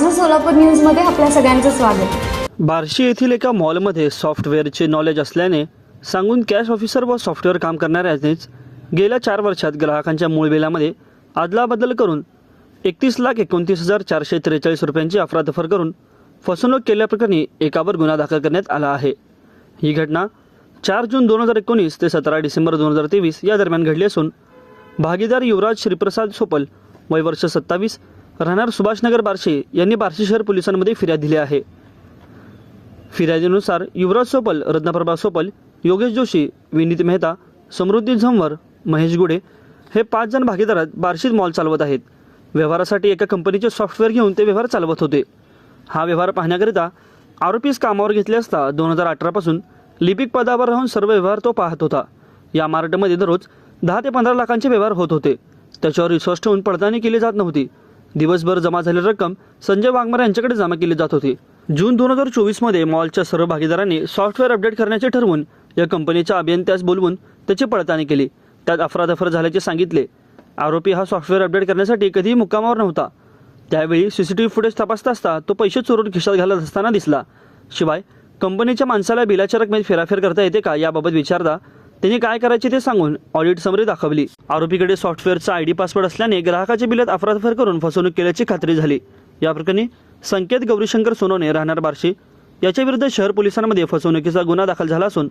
माझं सोलापूर न्यूजमध्ये आपल्या सगळ्यांचं स्वागत। बार्शी येथील एका मॉलमध्ये सॉफ्टवेअरचे नॉलेज असल्याने सांगून कॅश ऑफिसर व सॉफ्टवेअर काम करणाऱ्यानेच गेल्या 4 वर्षात ग्राहकांच्या मूळ बिलामध्ये अदलाबदल करून 31,29,443 रुपयांची अफरातफर करून फसवणूक केल्याप्रकरणी एकावर गुन्हा दाखल करण्यात आला आहे। ही घटना 4 जून 2019 ते 17 डिसेंबर 2023 या दरम्यान घडली असून भागीदार युवराज श्रीप्रसाद सोपल वय वर्ष 27 राहणार सुभाषनगर बार्शी यांनी बार्शी शहर पोलिसांमध्ये फिर्याद दिली आहे। फिर्यादीनुसार युवराज सोपल, रत्नप्रभा सोपल, योगेश जोशी, विनीत मेहता, समृद्धी झंवर, महेश गुडे हे 5 जण भागीदारात बार्शीत मॉल चालवत आहेत। व्यवहारासाठी एका कंपनीचे सॉफ्टवेअर घेऊन ते व्यवहार चालवत होते। हा व्यवहार पाहण्याकरिता आरोपीस कामावर घेतले असता 2018 पासून लिपिक पदावर राहून सर्व व्यवहार तो पाहत होता। या मार्केटमध्ये दररोज 10 ते 15 लाखांचे व्यवहार होत होते। त्याच्यावर विश्वास ठेवून पडताळणी केली जात नव्हती। दिवसभर जमा झालेली रक्कम संजय वाघमारे यांच्याकडे जमा केली जात होती। जून 2024 मध्ये मॉलच्या सर्व भागीदारांनी सॉफ्टवेअर अपडेट करण्याचे ठरवून या कंपनीच्या अभियंत्यास बोलवून त्याची पडताळणी केली। त्यात अफरातफर झाल्याचे सांगितले। आरोपी हा सॉफ्टवेअर अपडेट करण्यासाठी कधीही मुक्कामावर नव्हता। त्यावेळी सीसीटीव्ही फुटेज तपासत असता तो पैसे चोरून खिशात घालत असताना दिसला। शिवाय कंपनीच्या माणसाला बिलाच्या रकमेत फेराफेर करता येते का याबाबत विचारता त्यांनी काय करायचे ते सांगून ऑडिट समरी दाखवली। आरोपीकडे सॉफ्टवेअरचा आयडी पासवर्ड असल्याने ग्राहकाच्या बिलात अफरातफर करून फसवणूक केल्याची खात्री झाली। या प्रकरणी संकेत गौरीशंकर सोनवणे राहणार बार्शी याच्या विरुद्ध शहर पोलिसांमध्ये फसवणुकीचा गुन्हा दाखल झाला असून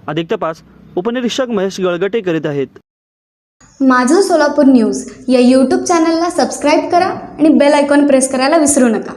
अधिक तपास उपनिरीक्षक महेश गळगटे करीत आहेत। माझं सोलापूर न्यूज या यूट्यूब चॅनलला सबस्क्राईब करा आणि बेल आयकॉन प्रेस करायला विसरू नका।